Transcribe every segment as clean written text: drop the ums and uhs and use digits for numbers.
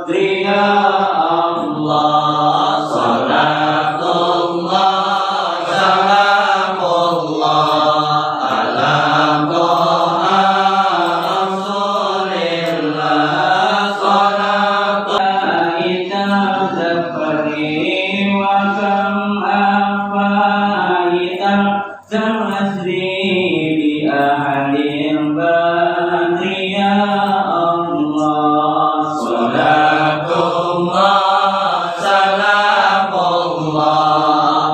Ya Allah, salatullah, salamullah ala Toha Rasulillah, salatullah ita zafari wa kam afaita zamasri bi ahadin badri ya Allah, salatullah, salamullah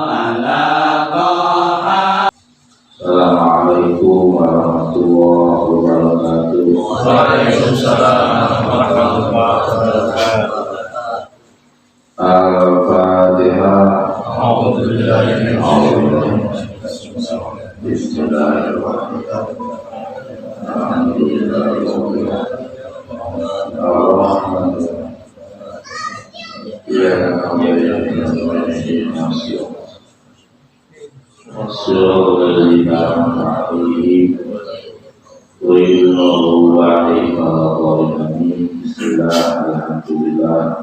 ala Toha. Assalamualaikum warahmatullahi wabarakatuh. Waalaikumsalam warahmatullahi wabarakatuh. Al-Fatihah. Alhamdulillah. Bismillahirrahmanirrahim. Alhamdulillahirabbil alamin. Ar-Rahmanir-Rahim. Iyyaka na'budu wa iyyaka nasta'in. Wassallallahu alaihi Bismillahirrahmanirrahim.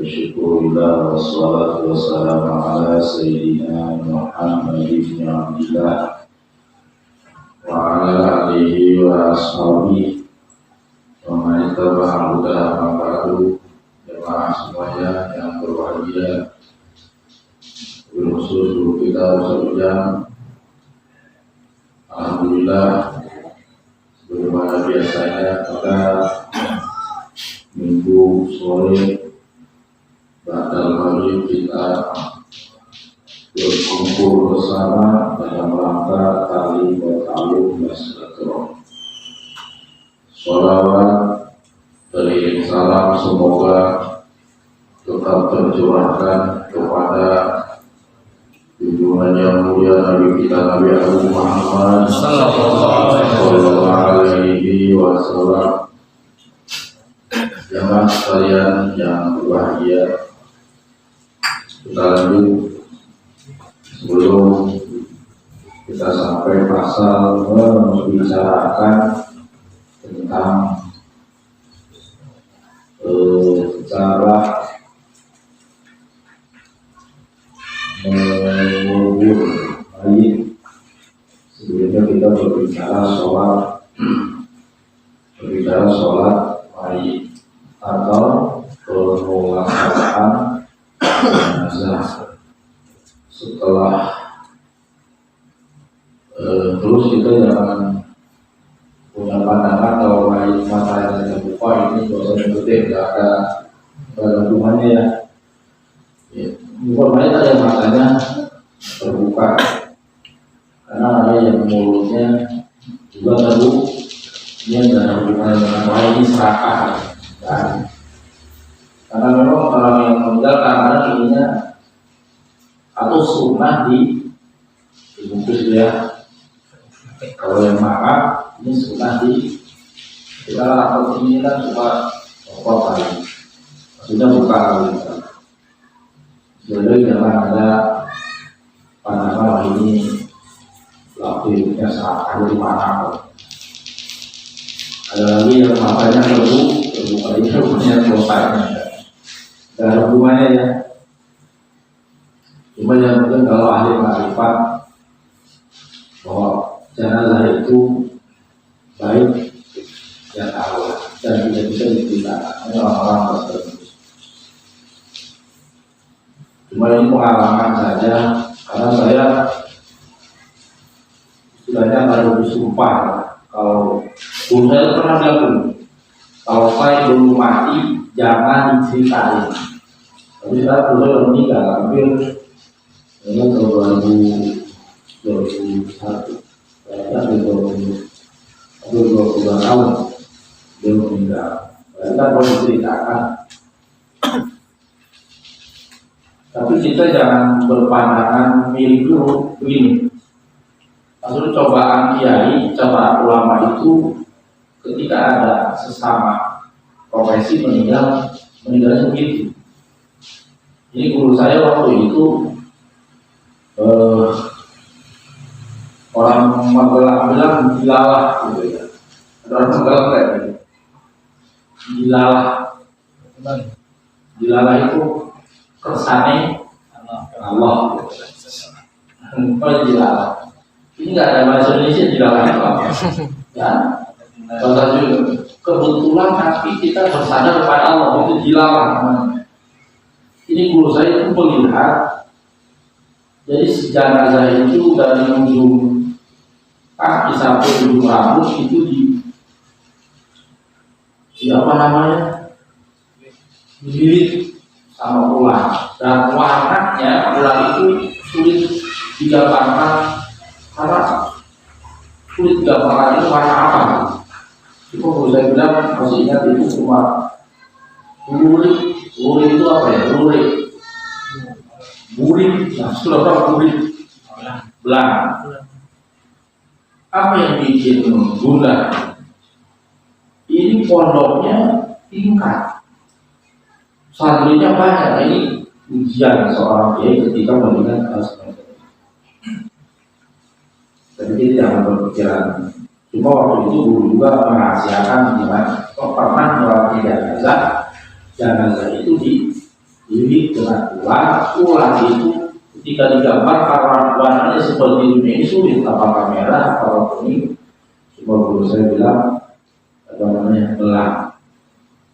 Syukurillah wassalatu wassalamu ala sayyidina Muhammad ibn Abdillah wa ala alihi wa ashabihi wa man ittaba'a hudahu amma ba'du. Jemaah semuanya yang berbahagia, khusus guru kita Ustaz Ujang, alhamdulillah sebagaimana biasanya pada minggu sore Ba'dal maghrib kita berkumpul bersama dalam rangka tali bertawuf silaturahmi. Sholawat dari salam semoga tetap tercurahkan kepada junjungan yang mulia Nabi kita Nabi Agung Muhammad sallallahu alaihi wasallam. Jemaah sekalian yang berbahagia, kita lanjut sebelum kita sampai pasal membicarakan tentang cara mengubur mayit. Sebelumnya kita berbicara sholat mayit atau pengulasaan jenazah. Setelah terus kita jangan punya pandangan kalau mayit matanya terbuka ini dosa yang gede, nggak ada hubungannya ya. Bukan mayit ada yang matanya terbuka, karena ada yang mulutnya juga terbuka. Ini ada hubungannya dengan mayit ini serakah. Kan? Karena memang orang yang meninggal kadang-kadang ininya atau sunnah dibungkus dia. Kalau yang marah ini sunnah kita lapor ini kan suka kopot kali, maksudnya buka kali. Jadi jangan ada pandangan ini waktunya saat ada di mana. Ada lagi yang matanya terbuka itu punya dosanya, tidak ada hubungannya ya. Cuma yang penting kalau ahli makrifat bahwa jenazah itu baik ya tahu dan tidak bisa ditinggalkan. Ini orang-orang tertentu. Cuma ini pengalaman saja, karena saya istilahnya baru disumpah. Kalau dulu saya pernah bilang, kalau saya belum mati jangan diceritain. Tapi saya sudah meninggal hampir tahun 2021, kayaknya 22 tahun dia meninggal. Kita boleh diceritakan. Tapi kita jangan berpandangan milik dulu begini. Maksudnya cobaan kiai, cobaan ulama itu ketika ada sesama profesi meninggalnya begitu. Ini guru saya waktu itu orang Magelang bilang dilalah gitu ya. Ada orang Magelang kayak gitu. Dilalah. Dilalah itu kersane Allah. Kalau dilalah, ini nggak ada bahasa Indonesia dilalah itu apa? Ya, bahasa juga. Kebetulan tapi kita bersandar kepada Allah itu dilalah namanya. Ini guru saya itu melihat, jadi si jenazah itu dari ujung kaki sampai ujung rambut itu di apa namanya, dililit sama ular, dan warnanya ular itu sulit digambarkan karena sulit digambarkan itu warna apa. Itu kalau saya bilang masih ingat itu cuma lurik itu apa ya, burik, nah sudah tahu burik belang. Apa yang bikin guna? Ini pondoknya tingkat, santrinya banyak. Nah, ini ujian seorang kiai ketika melihat hal seperti itu. Jadi kita jangan berpikiran. Cuma waktu itu guru juga merahasiakan gimana kok pernah melatih jenazah itu dililit dengan ular itu ketika digambar warnanya seperti ini sulit, apakah merah atau kuning. Cuma guru saya bilang apa namanya,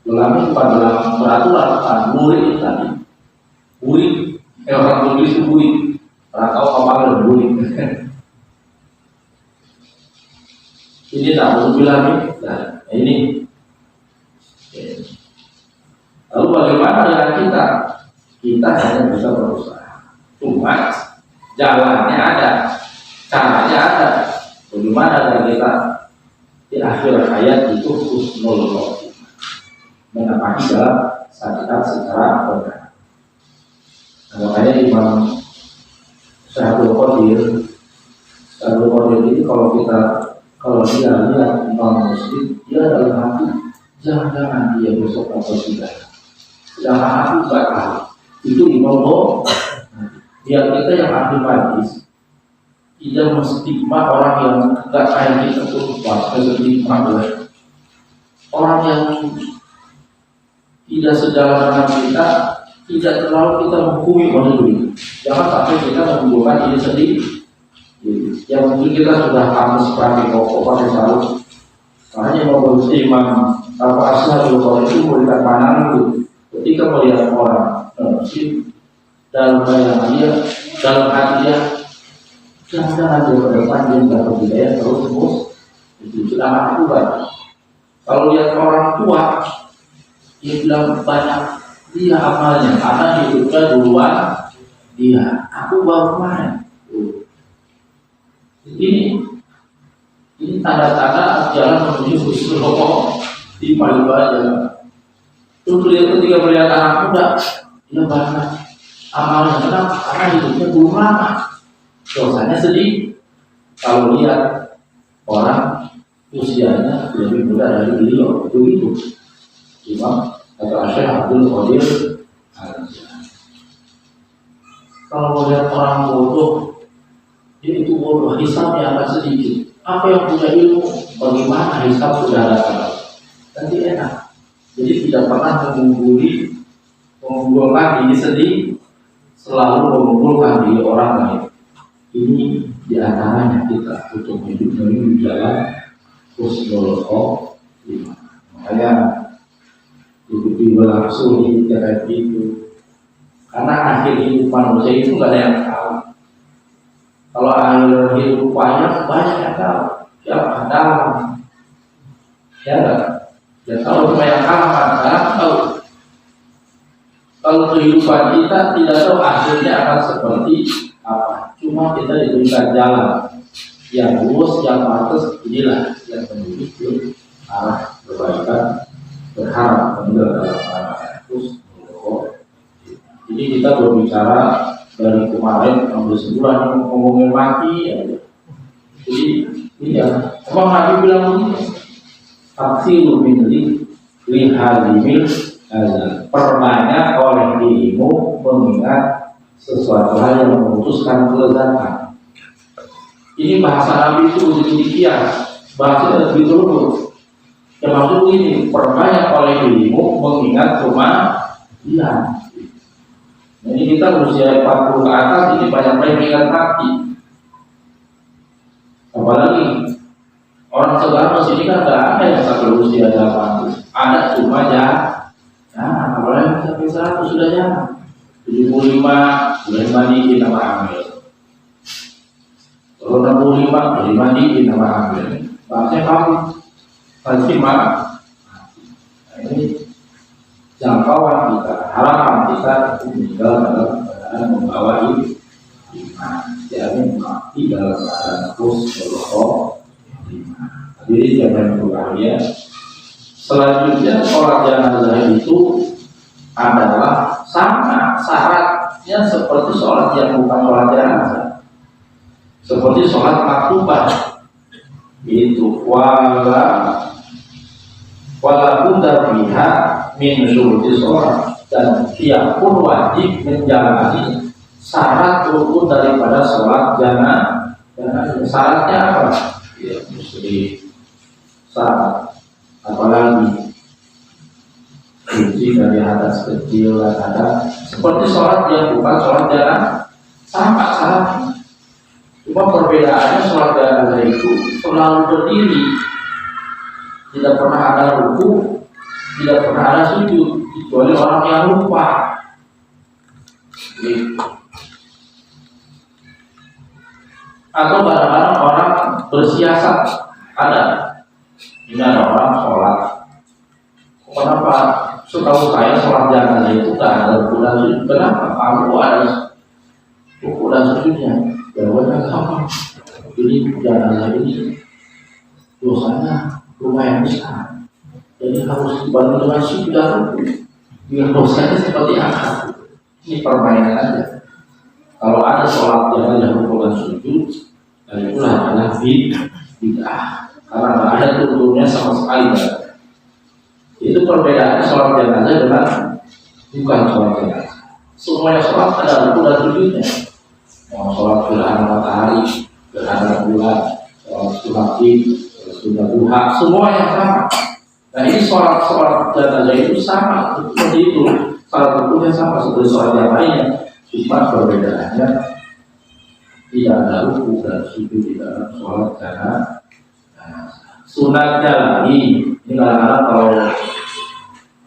belang itu bukan belang peraturan, bukan burik tadi. Burik, orang tulis itu burik, atau apa burik. Ini tak perlu bilang nih. Nah ini. Lalu bagaimana dengan kita? Kita hanya bisa berusaha. Cuma jalannya ada, caranya ada. Bagaimana agar kita di akhir hayat itu husnul khotimah, menapaki dalam sakit secara benar. Nah, makanya Imam Syaikhul Qadir ini kalau dia lihat Imam Muslim, dia dalam hati jangan dia besok atau tidak. Sedangkan aku gak tahu itu Imam Bo. Biar kita yang ahli hadis tidak menstigma orang yang gak kayak kita tuh menstigma orang yang tidak sejalan dengan kita, tidak terlalu kita menghukumi manusia. Jangan sampai kita menghubungkan diri sendiri. Yang mungkin kita sudah pantas pakai pokok pakai sarung. Makanya mau Imam apa Asy'ariyah kalau itu memberikan pandangan itu ketika melihat orang dalam bayangan dia, dalam hati dia, jangan dia ke depan dia nggak berbudaya terus itu sudah aku kan. Kalau lihat orang tua, dia bilang banyak dia amalnya karena hidupnya duluan dia, aku baru main. Ini tanda-tanda jalan menuju husnul khotimah di paling banyak. Terus lihat ketika melihat anak muda, dia banyak amalnya. Kenapa? Karena hidupnya belum lama, dosanya sedih. Kalau lihat orang usianya lebih muda dari beliau, begitu. Imam atau Syekh Abdul Qadir. Kalau melihat orang bodoh, dia itu bodoh, hisabnya akan sedikit. Apa yang punya ilmu, bagaimana hisab sudah datang, nanti enak. Jadi tidak pernah mengunggulkan diri sendiri, selalu mengunggulkan diri orang lain. Ini diantaranya kita untuk hidup menuju jalan husnul khotimah. Makanya ikuti berlangsung ini kayak itu. Karena akhir hidup manusia itu nggak ada yang tahu. Kalau akhir hidup banyak yang tahu. Siapa dalam? Ya nggak? Ya tahu cuma yang aman, tahu. Kalau kehidupan kita tidak tahu akhirnya akan seperti apa. Cuma kita diberikan jalan yang lurus, yang pantas. Inilah yang menuju ke arah kebaikan, berharap meninggal dalam arah terus. Jadi kita berbicara dari kemarin ambil sebulan ngomongin mati ya. Jadi iya, emang Nabi bilang begini, taksilu min lihadimil perbanyak oleh dirimu mengingat sesuatu hal yang memutuskan kelezatan. Ini bahasa Nabi itu demikian, bahasa lebih dulu. Yang maksud ini perbanyak oleh dirimu mengingat cuma Iya. Jadi kita usia 40 ke atas ini banyak-banyak mengingat mati. Apalagi orang sekarang sini kan nggak ada yang sampai usia 80. Ada cuma ya, apalagi sampai 100 sudah ya. 75 sudah dimandiin sama hamil. Kalau 65 sudah dimandiin sama hamil. Bahasanya kamu pasti marah. Nah, ini jangkauan kita, harapan kita meninggal dalam keadaan membawa iman, jadi mati dalam keadaan khusnul. Jadi jangan berbahagia. Selanjutnya sholat jenazah itu adalah sama syaratnya seperti sholat yang bukan sholat jenazah, seperti sholat maktubah itu walaupun terlihat min syuruti sholat, dan dia pun wajib menjalani syarat rukun daripada sholat jenazah. Syaratnya apa? Ya, mesti syarat apalagi suci dari atas kecil dan ada seperti sholat yang bukan sholat jenazah, sama syaratnya. Cuma perbedaannya sholat jenazah itu selalu berdiri, tidak pernah ada ruku, tidak pernah ada sujud, kecuali orang yang lupa. Atau kadang-kadang orang bersiasat, ada. Ini ada orang sholat. Kenapa? Setahu saya sholat jenazah itu tak ada ruku dan sujud. Kenapa? Kamu ada ruku dan sujudnya. Jawabannya gampang. Ini jenazah ini dosanya lumayan besar, jadi harus dibantu dengan sujud dan ruku. Biar dosanya seperti apa? Ini permainan aja. Kalau ada sholat jenazah ruku dan sujud, itulah adalah bid'ah, karena tidak ada turunnya sama sekali. Itu perbedaannya sholat jenazah dengan bukan sholat jenazah. Semuanya sholat ada ruku dan sujudnya. Mau sholat gerhana matahari, gerhana bulan, sholat sunat id, sudah duha, semua yang sama. Nah ini sholat jenazah itu sama, seperti itu. Sholat rukunya sama seperti sholat yang lainnya, cuma perbedaannya tidak ada ruku dan sujud di dalam sholat jenazah. Sunatnya lagi, ini kadang-kadang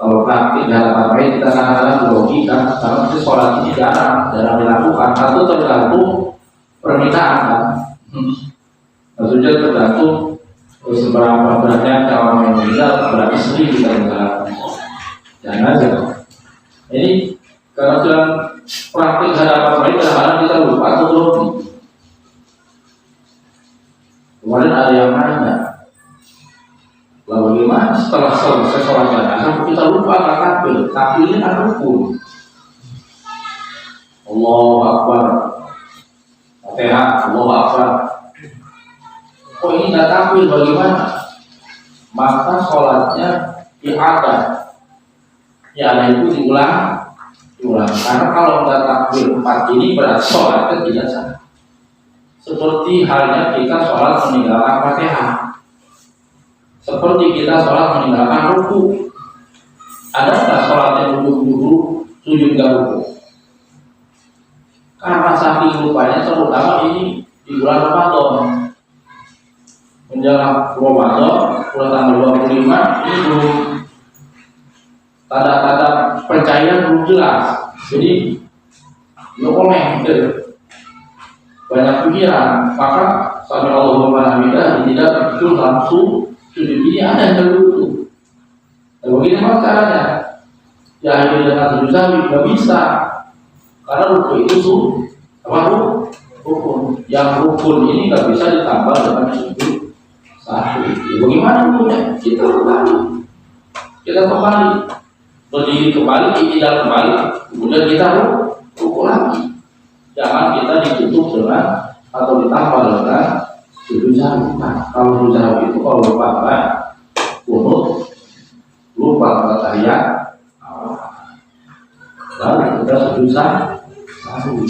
kalau praktik dalam apa kita kadang-kadang logika, karena itu sholat ini jarang dilakukan. Satu tergantung permintaan kan, maksudnya tergantung seberapa beratnya orang yang meninggal, berarti sering kita menggunakan jenazah. Ini karena dalam praktik hadapan baik kadang-kadang kita lupa atau grogi. Kemarin ada yang nanya, lalu bagaimana setelah selesai sholat jenazah kita lupa nggak takbir? Takbirnya kan rukun. Allahu Akbar, Fatihah, Allahu Akbar. Oh ini nggak takbir bagaimana? Maka sholatnya i'adah. I'adah itu diulang. Karena kalau nggak takbir 4 ini berarti sholatnya tidak sah. Seperti halnya kita sholat meninggalkan Fatihah. Seperti kita sholat meninggalkan ruku. Ada nggak sholat yang ruku sujud nggak ruku? Karena saking lupanya, terutama ini di bulan Ramadan. Menjelang Ramadan, bulan tanggal 25 ini belum tanda-tanda percayaan belum jelas. Jadi oleh banyak pikiran, maka sami Allahumma hamidah tidak betul langsung sujud ini ada yang terlutu. Dan bagaimana caranya? Ya ini dengan sujud sahwi nggak bisa, karena rukun itu rukun. Yang rukun ini nggak bisa ditambah dengan sujud sahwi. Ya, bagaimana rukunnya? Kita kembali, berdiri kembali, tidak kembali, kemudian kita rukun lagi. Jangan kita ditutup dengan atau ditambah dengan sujud sahwi. Nah, kalau sujud sahwi itu kalau lupa kunut, lupa tahiyat, lalu kita sujud sahwi,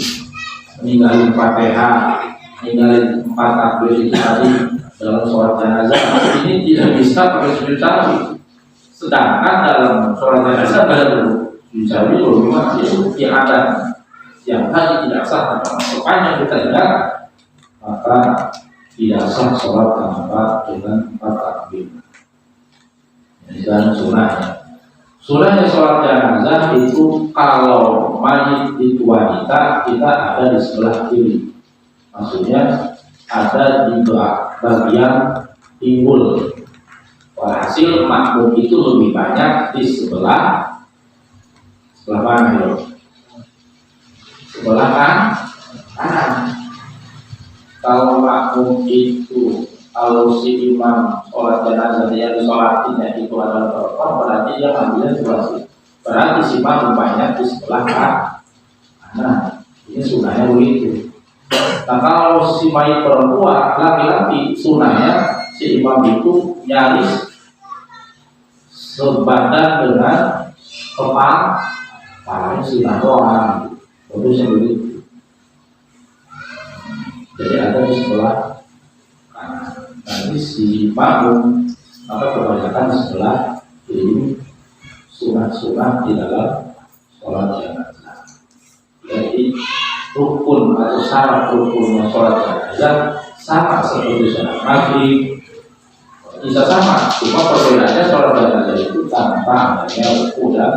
meninggalin Fatihah, meninggalin 4 takbir itu tadi dalam sholat jenazah. Ini tidak bisa pakai sujud sahwi. Sedangkan dalam sholat jenazah ada Dicari rumah itu ada yang tadi tidak sah sepanjang kita ingat, maka tidak sah sholat tanpa dengan 4 takbir. Dan sunnahnya sholat jenazah itu kalau mayit itu wanita, kita ada di sebelah kiri, maksudnya ada di bagian timbul. Hasil makmum itu lebih banyak di sebelah mana ya? Sebelah kanan. Kalau makmum itu, kalau si imam sholat jenazah yang disolatinya itu adalah perempuan, berarti dia ambilnya sebelah sini. Berarti si makmum banyak di sebelah kanan. Ini sunahnya begitu. Nah kalau si mayit perempuan laki-laki, sunahnya si imam itu nyaris sebadan dengan kepala sunah doang, terusnya begitu. Jadi ada di sebelah kanan. Nanti si makmum maka kebanyakan di sebelah kiri. Sunah-sunah di dalam sholat jenazah. Jadi rukun atau syarat rukunnya sholat jenazah sama seperti sholat maghrib. Bisa sama, cuma perbedaannya sholat jenazah itu tanpa adanya ruku dan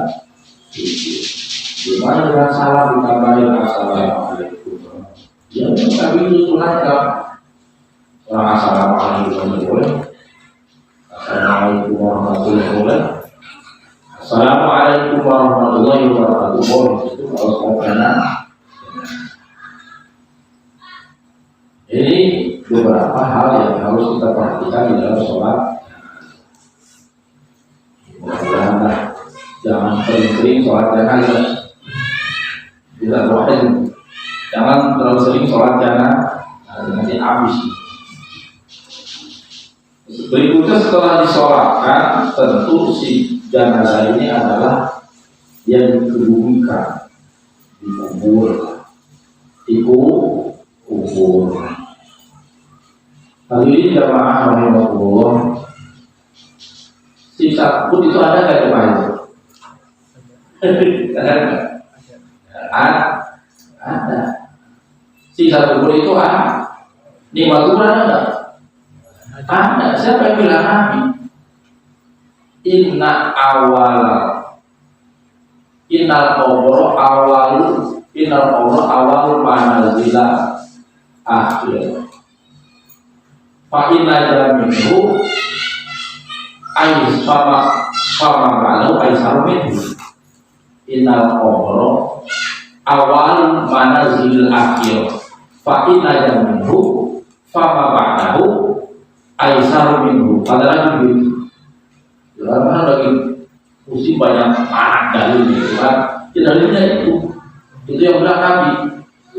sujud. Gimana dengan salam ditambahin assalamualaikum? Ya, tapi itu sunatnya. Orang assalamualaikum boleh. Assalamualaikum warahmatullahi wabarakatuh. Assalamualaikum warahmatullahi wabarakatuh. Itu kalau sholat jenazah. Ini beberapa hal yang harus kita perhatikan di dalam sholat. Mudah-mudahan jangan sering-sering sholat jenazah. Tidak boleh. Jangan terlalu sering sholat jenazah, nanti habis. Berikutnya setelah disolatkan, tentu si jenazah ini adalah yang dikebumikan, dikubur. Lalu ini jamaah rahimahullah, sisa kubur itu ada nggak jemaah itu? Ada. Sisa kubur itu ada. Nikmat kubur ada nggak? Ada. Siapa yang bilang Nabi? Innal qabra awalul manazila akhir. Fa inna jaminhu ais fama kalau aisaru minhu. Innal qabra awal manazil akhir. Fa inna jaminhu fama ba'dahu aisaru minhu. Padahal begitu. Karena lagi musim banyak anak dalil itu kan. Dalilnya itu yang bilang Nabi.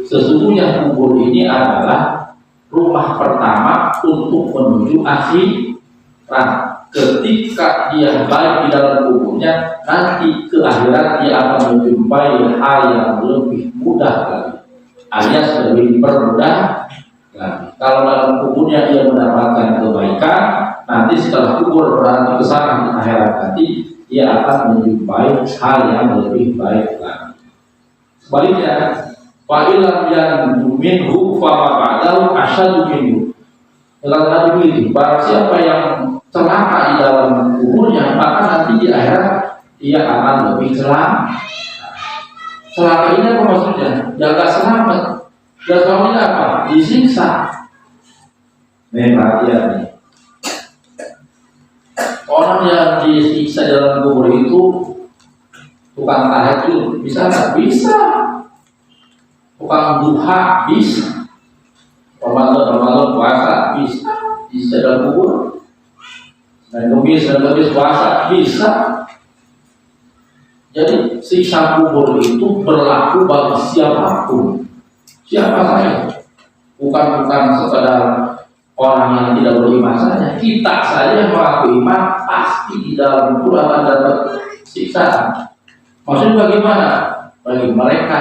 Sesungguhnya kubur ini adalah rumah pertama untuk menuju akhirat. Ketika dia baik di dalam kuburnya, nanti ke akhirat dia akan menjumpai hal yang lebih mudah lagi, alias lebih dipermudah lagi. Kalau dalam kuburnya dia mendapatkan kebaikan, nanti setelah kubur berarti ke sana di akhirat nanti dia akan menjumpai hal yang lebih baik lagi. Sebaliknya, fa'ilam yang minhu fa ba'dahu asyadu minhu. Dalam Nabi begitu, barang siapa yang celaka di dalam kuburnya, maka nanti di akhirat dia akan lebih celaka. Celaka ini apa maksudnya? Ya gak selamat. Dan suaminya apa? Disiksa. Nih perhatian nih. Orang yang disiksa dalam kubur itu tukang tahajud bisa nggak? Bisa. Tukang duha bisa. Ramadan puasa bisa dalam kubur. Dan kemis puasa bisa. Jadi siksa kubur itu berlaku bagi siapapun. Siapa saja. Bukan sekedar orang yang tidak beriman saja. Kita saja yang mengaku iman pasti di dalam kubur akan dapat siksa. Maksudnya bagaimana? Bagi mereka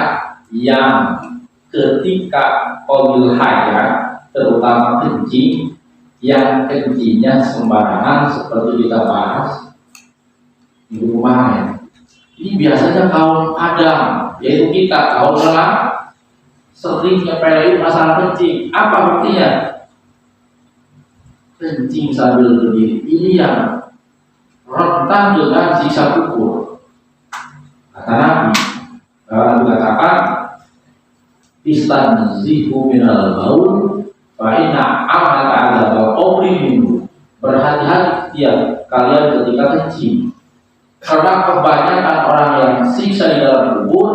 yang ketika qabil hajat, terutama kencing, yang kencingnya sembarangan seperti kita bahas minggu kemarin. Ini biasanya kaum Adam, yaitu kita kaum lelah, sering nyepelin masalah kencing. Apa buktinya? Kencing sambil berdiri. Ini yang rentan dengan siksa kubur. Kata Nabi, Nabi katakan, istanzihu minal baul, fa inna amata adzabal qabri minhu. Berhati-hati tiap kalian ketika kencing. Karena kebanyakan orang yang siksa di dalam kubur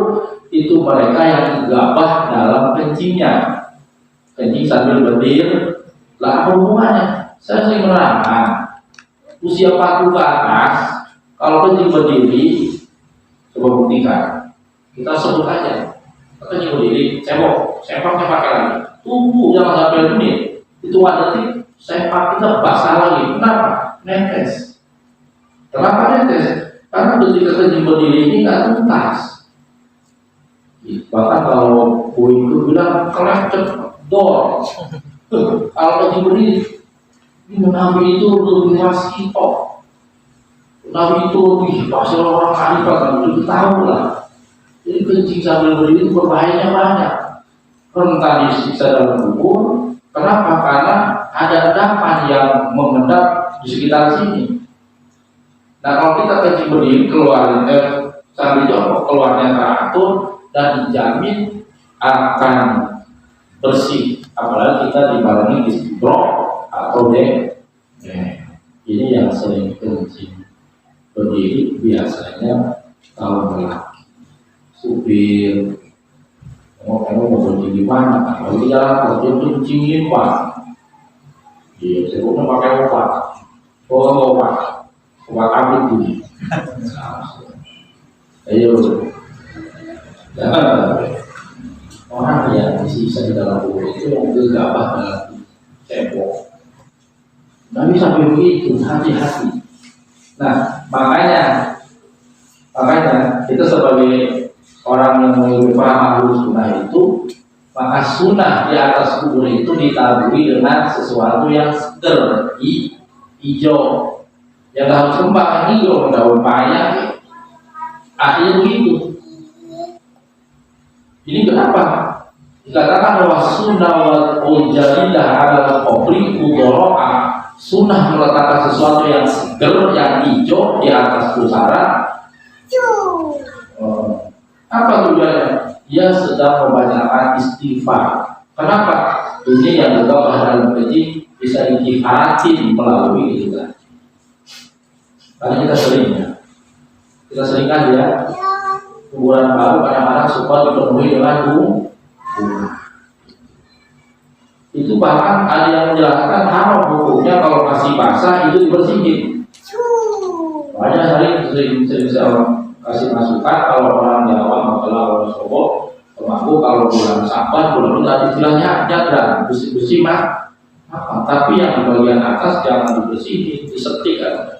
itu mereka yang gegabah dalam kencingnya. Kencing sambil berdiri. Lah apa hubungannya? Saya sering menerangkan, usia 40 ke atas, kalau kencing berdiri, coba buktikan. Kita sebut aja, kencing berdiri, sempaknya pakai lagi. Tunggu jangan sampai menit. Itu ada detik, sempak kita basah lagi. Kenapa? Netes. Kenapa netes? Karena ketika kencing berdiri ini nggak tuntas. Bahkan kalau Bu itu bilang kelecet dor. Kalau kencing berdiri, ini Nabi itu lebih wasito. Nabi itu lebih pasti orang khalifah kan itu tahu lah. Jadi kencing sambil berdiri itu berbahayanya banyak. Rentan disiksa dalam kubur. Kenapa? Karena ada endapan yang mengendap di sekitar sini. Nah kalau kita kencing berdiri keluar sambil jongkok keluarnya teratur dan dijamin akan bersih. Apalagi kita dibarengi di bro atau ini yang sering kencing berdiri biasanya kalau lelaki supir mau berdiri di mana? Kalau di jalan kalau kencingin pak, dia sebutnya pakai obat, obat apa itu? Ayo, orang yang disiksa di dalam kubur itu yang gegabah dalam cebok. Nabi sampai begitu, hati-hati. Nah, makanya kita sebagai orang yang mengikuti paham Ahlus Sunnah itu, maka sunnah di atas kubur itu ditaburi dengan sesuatu yang seger, hijau. Yang harus kembang hijau, daun paya, akhirnya begitu. Ini kenapa? Dikatakan bahwa sunnah wal jadidah adalah qabri udhara'a. Sunnah meletakkan sesuatu yang seger, yang hijau di atas pusara. Apa tujuannya? Dia sedang membacakan istighfar. Kenapa? Ini yang gegabah dalam kencing bisa dikifatin melalui itu kan. Karena kita sering kan ya kuburan baru kadang-kadang suka dipenuhi dengan bunga. Itu bahkan ada yang menjelaskan haram hukumnya kalau masih basah itu dibersihin. Makanya sering saya kasih masukan kalau orang Jawa Magelang Wonosobo termasuk kalau bulan Saban bulan itu ada istilahnya jadran bersih mah. Tapi yang di bagian atas jangan dibersihin, disetik kan.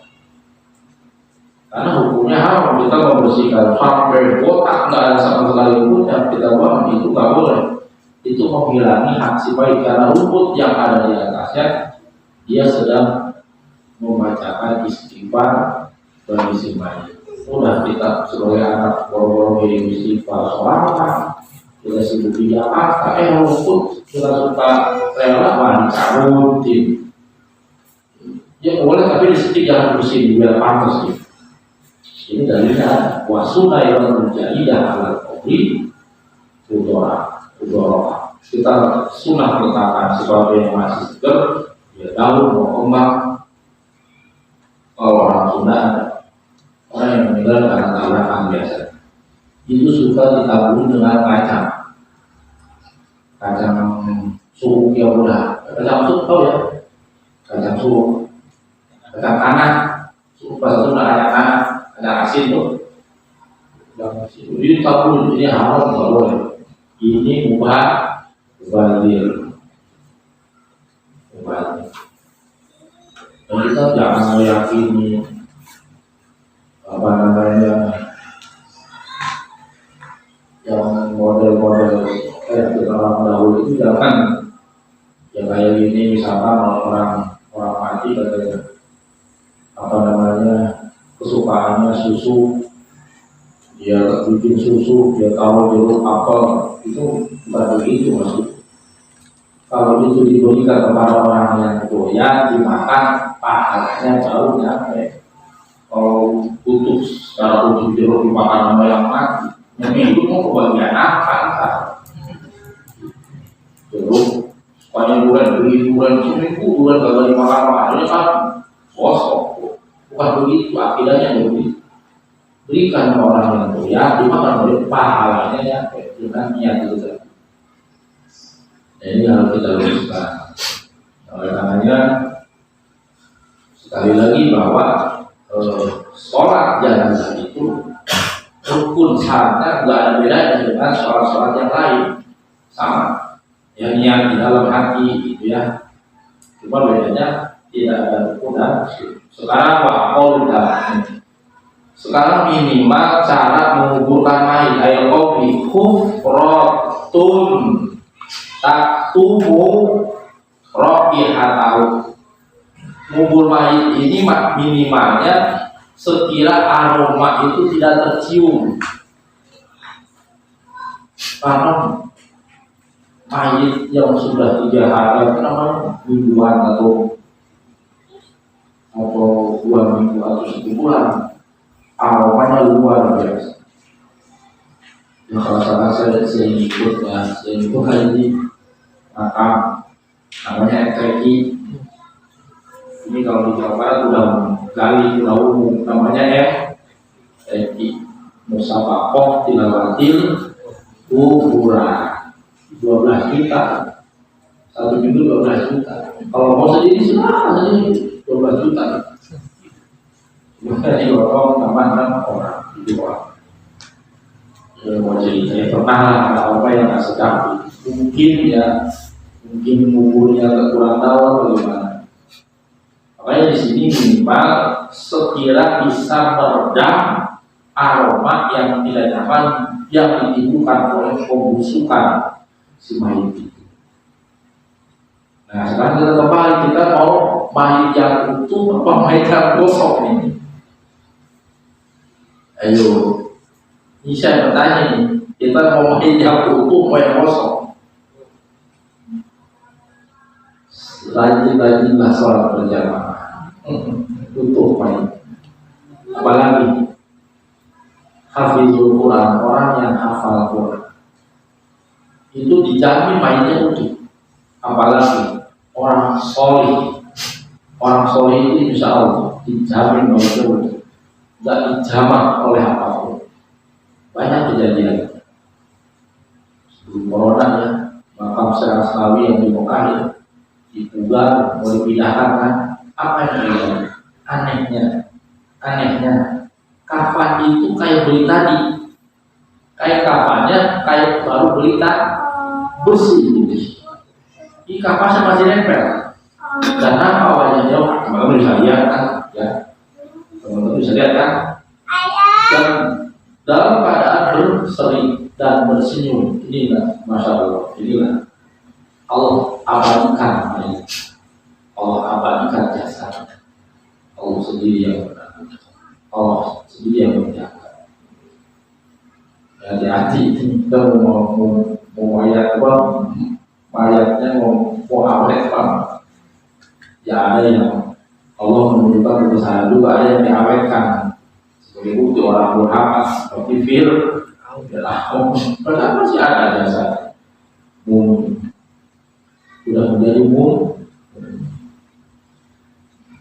Karena hukumnya haram kita membersihkan sampai kotak nggak ada sama sekali rumputnya kita buang itu nggak boleh. Itu menghilangi hak si baik karena rumput yang ada di atasnya dia sedang membacakan istighfar bagi si baik. Udah kita sebagai anak boro-boro ini istighfar sholat kita sibuk di Jakarta rumput kita suka rela dicarutin. Ya boleh tapi disetik jangan bersih biar pantas gitu. Ini dalilnya wasuna yang menjadi dalam kubri udhara. Kita sunnah meletakkan sesuatu yang masih segar, ya daun mau kembang. Kalau orang sunnah, orang yang meninggal karena tabrakan biasa, itu suka ditaburi dengan kacang suuk yang udah, kacang suuk tau ya, kacang suuk, kacang tanah, suuk bahasa Sunda kacang asin tuh, ini tabur ini haram nggak boleh. Ini mubazir. Dan kita jangan meyakini apa namanya yang model-model orang dahulu itu jangan ya kayak gini misalkan orang mati katanya apa namanya kesukaannya susu bikin susu, dia taruh jeruk apel, itu bukan begitu maksud. Kalau itu diberikan kepada orang yang doyan dimakan, pahalanya jauh nyampe. Kalau utuh secara utuh jeruk dimakan sama yang mati, yang hidup mau kebagian apa kan? Jeruk, sepanjang bulan beli bulan seminggu bulan gak dimakan makannya kan bosok. Bukan begitu, akidahnya begitu. Berikan orang yang doyan dimakan oleh pahalanya ya dengan niat itu tadi. Nah, ini harus kita luruskan. Oleh karenanya sekali lagi bahwa sholat jenazah itu rukun syaratnya nggak ada bedanya dengan sholat-sholat yang lain, sama. Yang niat di dalam hati gitu ya. Cuma bedanya tidak ada rukun dan sekarang sekarang minimal cara menguburkan mayit ayo kopi kufrotun taktumu rohihatahu. Ngubur mayit ini minimalnya sekira aroma itu tidak tercium, karena mayit yang sudah 3 hari apa namanya mingguan atau 2 minggu atau 1 bulan aromanya luar biasa. Ya, kalau saya ikut ya, saya itu hari ini makam namanya FKI. Ini kalau di Jawa Barat udah gali udah umum namanya FKI Musabakoh Tilawatil Kuburan 12 juta 1 minggu 12 juta. Kalau mau sendiri silahkan sendiri 12 juta. Maka orang teman-teman orang itu orang mau cerita pernah ada apa yang nggak sedap mungkin nguburnya kurang tahu atau gimana. Makanya di sini minimal sekira bisa meredam aroma yang tidak nyaman yang ditimbulkan oleh pembusukan si mayit itu. Nah sekarang kita kembali, kita mau mayit yang utuh apa mayit yang kosong ini? Ayo, ini saya bertanya nih, kita mau mayit yang utuh mau yang kosong? Rajin-rajinlah sholat berjamaah, utuh mayit. Apalagi hafizul Quran, orang yang hafal Quran itu dijamin mayitnya utuh. Apalagi orang solih itu insya Allah dijamin mayitnya utuh, tidak dijamak oleh apapun. Banyak kejadian sebelum corona ya, makam Syekh Asnawi yang di Mekah ya, dipugar, mau dipindahkan kan? Apa yang terjadi? Anehnya kafan itu kayak beli tadi, kayak kafannya kayak baru beli tadi, bersih gitu. Ini kafannya masih nempel. Karena awalnya jauh, teman-teman bisa lihat kan, ya, teman-teman bisa lihat kan, dan dalam keadaan berseri dan bersenyum, inilah masya Allah, inilah Allah abadikan, Allah abadikan jasanya, Allah sendiri yang benar. Allah sendiri yang menjaga. Hati-hati kita mau mayat apa, mayatnya mau awet apa. Ya ada yang Allah menunjukkan kebesaran juga, ada yang diawetkan sebagai bukti orang berhak seperti Fir. Padahal masih ada jasa sudah menjadi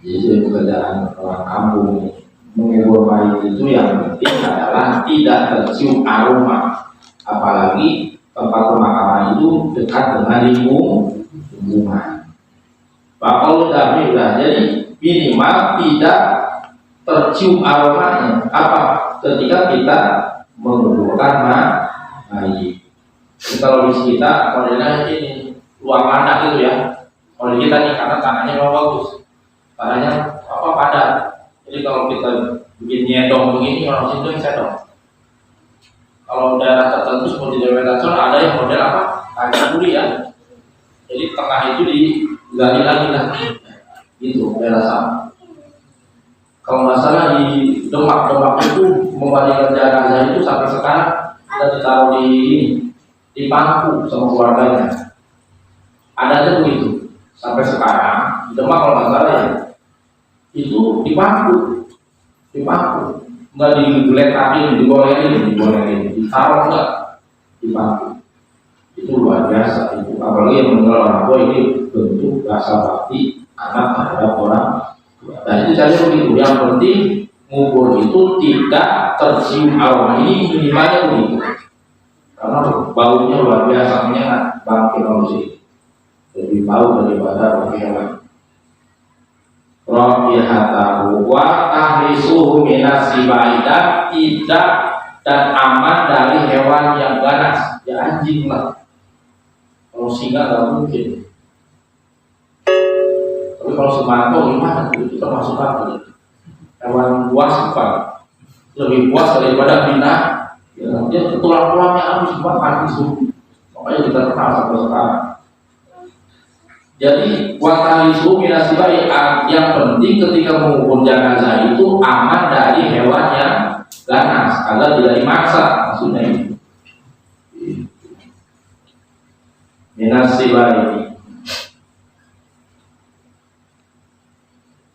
jadi pekerjaan orang kampung ini. Mengubur mayit itu yang penting adalah tidak tercium aroma, apalagi tempat pemakaman itu dekat dengan lingkungan. Kalau sudah jadi minimal tidak tercium aromanya. Apa? Ketika kita menguburkan mayit. Kalau di kita modelnya ini luar tanah gitu ya. Kalau di kita nih karena tanahnya memang bagus, tanahnya padat. Jadi kalau kita bikin nyedong begini, orang sini bisa dong. Kalau daerah tertentu seperti Jawa Barat ada yang model apa? Agak duri ya. Jadi tengah itu digali lagi lah. Itu daerah sama. Kalau nggak salah di Demak itu membagikan jenazah itu sampai sekarang ada ditaruh di pangku sama keluarganya. Adanya begitu sampai sekarang di Demak kalau nggak salah ya, itu di pangku, nggak digeletakin, digolerin, ditaruh enggak di pangku. Itu luar biasa itu, apalagi yang meninggal orang tua ini bentuk rasa bakti anak terhadap orang tua. Dan itu saja begitu. Yang penting ngubur itu tidak tercium aroma, ini minimalnya begitu. Karena baunya luar biasa, menyengat bangkit manusia, lebih bau daripada bagi hewan. Rohiyatahu wa tahlisuhu minasibai, dan tidak dan aman dari hewan yang ganas, ya anjing lah. Kalau singa nggak mungkin. Tapi kalau semangka gimana? Itu termasuk apa? Hewan buas apa? Lebih buas daripada binatang. Ya, dia tulang-tulangnya harus dimakan itu. Makanya kita kenal sampai sekarang. Jadi watalisu minasibai, yang penting ketika mengubur jenazah itu aman dari hewan yang ganas, agar tidak dimaksa, maksudnya itu. Minasibai.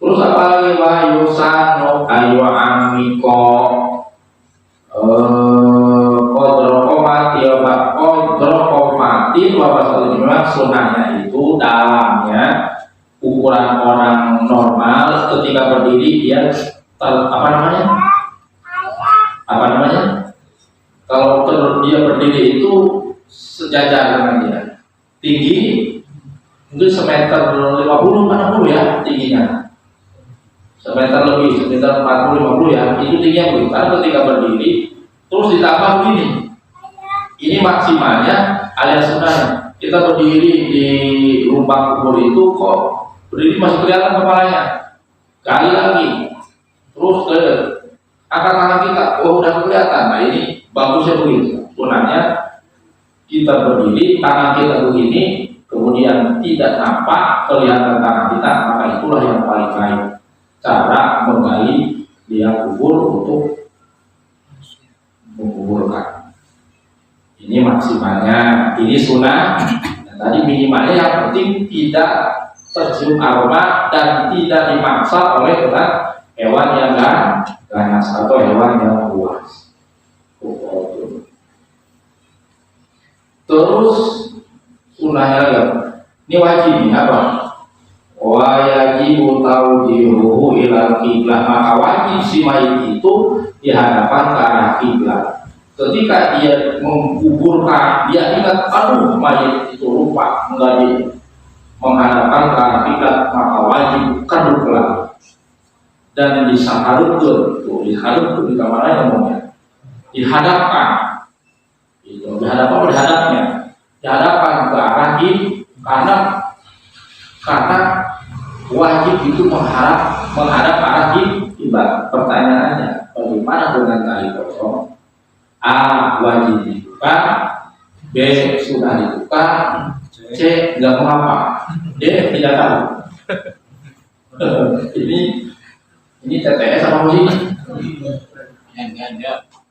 Terus apa lagi? Wahyu ayu amiko kodrokomati memang sunahnya itu dalamnya ukuran orang normal ketika berdiri dia apa namanya kalau dia berdiri itu sejajar dengan dia, tinggi mungkin semeter 50-60 ya tingginya, semeter lebih, semeter 40-50 ya, itu tingginya begitu. Karena ketika berdiri terus ditambah begini, ini maksimalnya alias sunahnya. Kita berdiri di lubang kubur itu kok berdiri masih kelihatan kepalanya, kali lagi terus ke angkat tangan kita, oh udah kelihatan. Nah ini bagusnya begitu. Sunahnya kita berdiri, tangan kita begini, kemudian tidak nampak kelihatan tangan kita, maka itulah yang paling baik cara menggali liang kubur untuk menguburkan. Ini maksimalnya, ini sunnah. Dan tadi minimalnya yang penting tidak tercium aroma dan tidak dimaksa oleh hewan yang ganas atau hewan yang buas. Terus sunnahnya lagi, ini wajibnya apa? Wajibu taujihuhu ilal kiblah, maka wajib si mayit itu dihadapkan ke arah kiblat. Ketika dia menguburkan, dia ingat, aduh mayit itu lupa enggak menghadapkan ke arah kiblat, maka wajib kaduklah dan disaharutkan. Diharutkan di kamar ngomongnya, dihadapkan. Itu dihadapnya, dihadapkan ke arah kiblat, karena wajib itu menghadap arah kiblat. Pertanyaannya, bagaimana dengan tali kosong? A. Wajib dibuka, B. Sudah dibuka, C. Nggak mengapa, D. Tidak tahu. Ini TTS apa musik?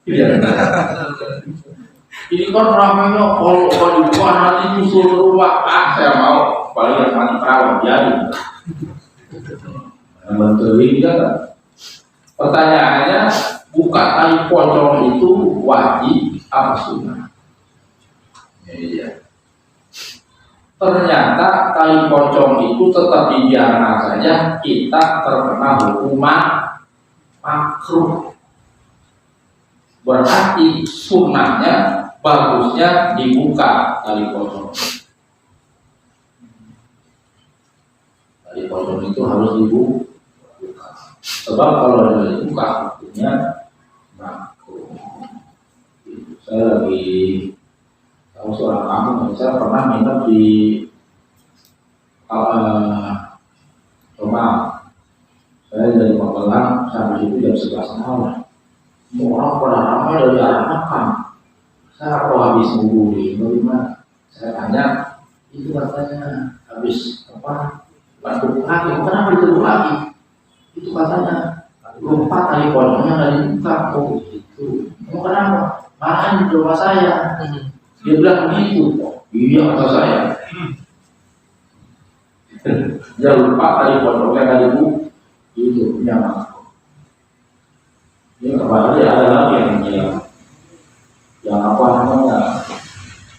Iya. Ini kan ramainya kalau dibuka nanti nyusul rumah. Saya mau paling yang mati perawan jadi. Menteri kan. Pertanyaannya, buka tali pocong itu wajib apa sunnah? Iya. Ternyata tali pocong itu tetap dibiarkan saja, kita terkena hukuman makruh. Berarti sunnahnya bagusnya dibuka tali pocong. Tali pocong itu harus dibuka. Sebab kalau tidak dibuka hukumnya makruh. Saya lagi tahu seorang kampung, saya pernah minum di rumah. Saya dari Magelang sampai itu jam 11 malam. Orang pada ramai dari arah makan. Saya kalau habis nguburi, bagaimana? Saya tanya, itu katanya habis apa? Bantu lagi, kenapa diteduh lagi? Itu katanya lupa tali pocongnya nggak dibuka. Oh gitu. Mau kenapa? Marahin di rumah saya. Dia bilang begitu. Iya kata saya. Dia lupa tali pocongnya nggak dibuka. Itu punya mas. Ini kembali ada lagi yang apa namanya,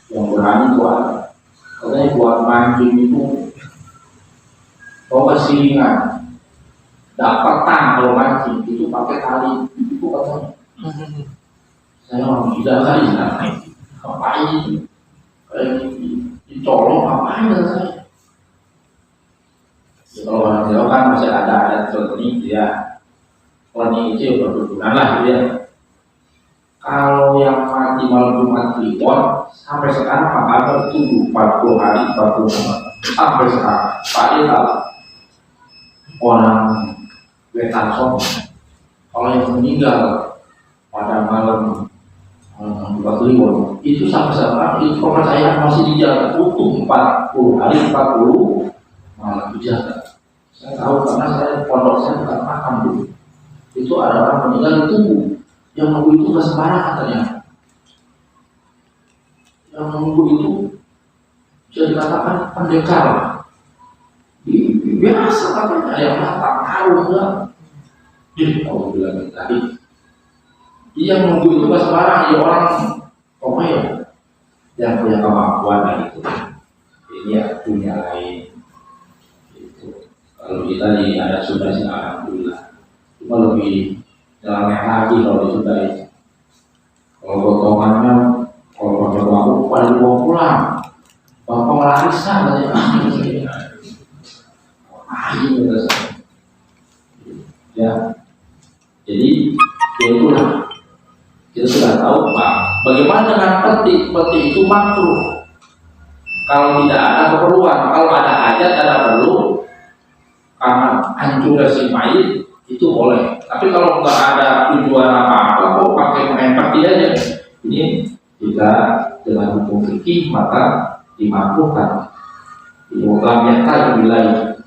yang berani itu ada. Katanya buat mancing itu, kau kasih ingat, dapat kalau mancing itu pakai tali itu katanya. Saya orang tidak kali ngapain? Kayak dicolong ngapain kata saya? Ya, kalau orang Jawa kan masih ada seperti ini dia. Ini itu berhubungan lah gitu ya. Kalau yang mati malam Jumat Kliwon sampai sekarang apa itu 40 hari 40 malam sampai sekarang. Pak Ita orang Wetanson kalau yang meninggal pada malam Jumat Kliwon itu sampai sekarang itu kepercayaan masih dijaga utuh 40 hari 40 malam dijaga. Saya tahu karena saya pondok saya bukan makam dulu. Itu ada orang meninggal itu yang nunggu itu nggak sembarangan ternyata. Yang nunggu itu bisa dikatakan pendekar. Biasa katanya yang matang harum enggak. Dia kalau bilang tadi, dia yang nunggu itu nggak sembarangan. Ya orang pokoknya yang punya kemampuan itu. Ini ya punya lain. Itu kalau kita ada sudah sih alhamdulillah. Cuma lebih jalannya lagi kalau disudahi. Kalau potongannya, kalau pakai waktu pada dibawa pulang, bapak melarisan aja. Ya, jadi itulah kita sudah tahu Pak. Bagaimana dengan peti? Peti itu makruh. Kalau tidak ada keperluan, kalau ada hajat ada perlu, karena hancurnya si mayit itu boleh. Tapi kalau nggak ada tujuan apa-apa, kok pakai main peti aja. Ini jika dengan hukum fikih maka dimakruhkan. Lam yakal bilai.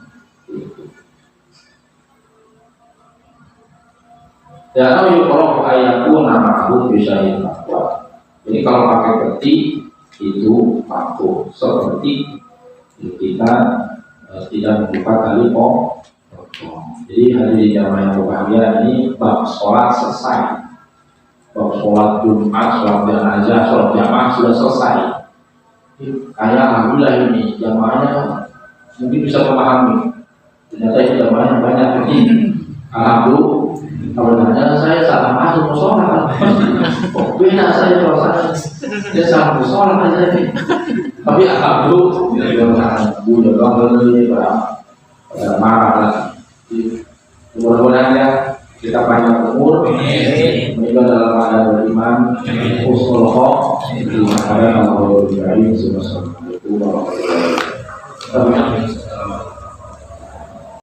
Dan kalau ayatku nama aku bisa makruh. Jadi kalau pakai peti itu makruh. Seperti kita tidak membuka tali pocong. Jadi hari jamaah yang berbahagia ini bab sholat selesai. Bab sholat Jumat, sholat jenazah, sholat jamaah sudah selesai. Kayak alhamdulillah ini jamaahnya mungkin bisa memahami. Ternyata ini jamaahnya banyak ini. Alhamdulillah. Sebenarnya saya salah masuk sholat. Kok beda saya sholat? Dia salah sholat aja ini. Tapi alhamdulillah dia udah beli marah lagi. Mudah-mudahan ya kita panjang umur, meninggal dalam keadaan beriman, husnul khotimah, di mana Allah berkahi. Assalamualaikum warahmatullahi wabarakatuh.